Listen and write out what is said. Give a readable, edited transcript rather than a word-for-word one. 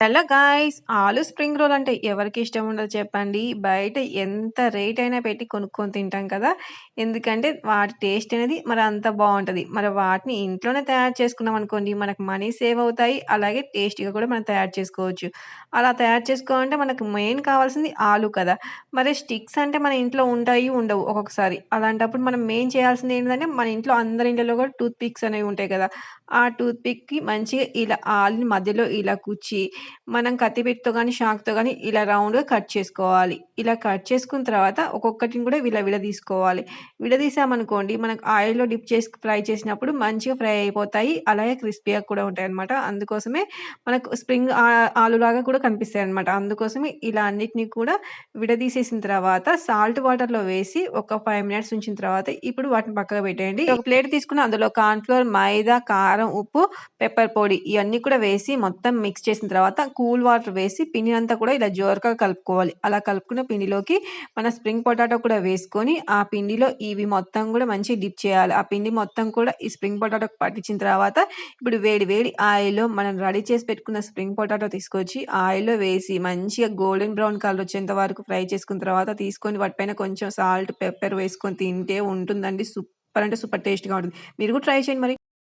Hello guys! ఆలు spring roll అంటే ఎవరికి ఇష్టం ఉండదు చెప్పండి. బయట ఎంత రేట్ అయినా పెట్టి కొనుక్కొని తింటాం కదా! ఎందుకంటే వాటి టేస్ట్ అనేది మరి అంత బావుంటది. మరి వాటిని ఇంట్లోనే తయారు చేసుకున్నామనుకోండి మనకు మనీ సేవ్ అవుతాయి. అలాగే టేస్టీగా కూడా మనం తయారు చేసుకోవచ్చు. అలా తయారు చేసుకోవాలంటే మనకు మెయిన్ కావాల్సింది ఆలు కదా! మరి స్టిక్స్ అంటే మన ఇంట్లో ఉంటాయి, ఉండవు ఒక్కొక్కసారి. అలాంటప్పుడు మనం మెయిన్ చేయాల్సింది ఏంటంటే మన ఇంట్లో అందరి ఇండ్లలో కూడా టూత్ పిక్స్ అనేవి ఉంటాయి కదా! ఆ టూత్ పిక్‌కి మంచిగా ఇలా ఆలుని మధ్యలో ఇలా కుచ్చి మనం కత్తిపీటతో గాని, చాకుతో గాని ఇలా రౌండ్‌గా కట్ చేసుకోవాలి. ఇలా కట్ చేసుకున్న తర్వాత ఒక్కొక్కటిని కూడా విడదీసుకోవాలి. విడదీసామనుకోండి మనకు ఆయిల్‌లో డిప్ చేసి ఫ్రై చేసినప్పుడు మంచిగా ఫ్రై అయిపోతాయి. అలాగే క్రిస్పీగా కూడా ఉంటాయన్నమాట. అందుకోసమే మనకు స్ప్రింగ్ ఆలులాగా కూడా కనిపిస్తాయన్నమాట. అందుకోసమే ఇలా అన్నిటిని కూడా విడదీసేసిన తర్వాత సాల్ట్ వాటర్‌లో వేసి ఒక 5 మినిట్స్ ఉంచిన తర్వాత ఇప్పుడు వాటిని పక్కకు పెట్టేయండి. ఒక ప్లేట్ తీసుకొని అందులో కార్న్ ఫ్లోర్, మైదా, కారం, ఉప్పు, పెప్పర్ పొడి ఇయన్నీ కూడా వేసి మొత్తం మిక్స్ చేసిన తర్వాత కూల్ వాటర్ వేసి పిండినంతా కూడా ఇలా జోరుగా కలుపుకోవాలి. అలా కలుపుకున్న పిండిలోకి మన స్ప్రింగ్ పొటాటో కూడా వేసుకొని, ఆ పిండిలో ఇవి మొత్తం కూడా మంచిగా డిప్ చేయాలి. ఆ పిండి మొత్తం కూడా ఈ స్ప్రింగ్ పొటాటోకి పట్టించిన తర్వాత ఇప్పుడు వేడి వేడి ఆయిల్‌లో మనం రెడీ చేసి పెట్టుకున్న స్ప్రింగ్ పొటాటో తీసుకొచ్చి ఆయిల్‌లో వేసి మంచిగా గోల్డెన్ బ్రౌన్ కలర్ వచ్చేంత వరకు ఫ్రై చేసుకున్న తర్వాత తీసుకొని వాటిపైన కొంచెం సాల్ట్, పెప్పర్ వేసుకొని తింటే ఉంటుందండి. సూపర్ అంటే సూపర్ టేస్ట్‌గా ఉంటుంది. మీరు కూడా ట్రై చేయండి మరి.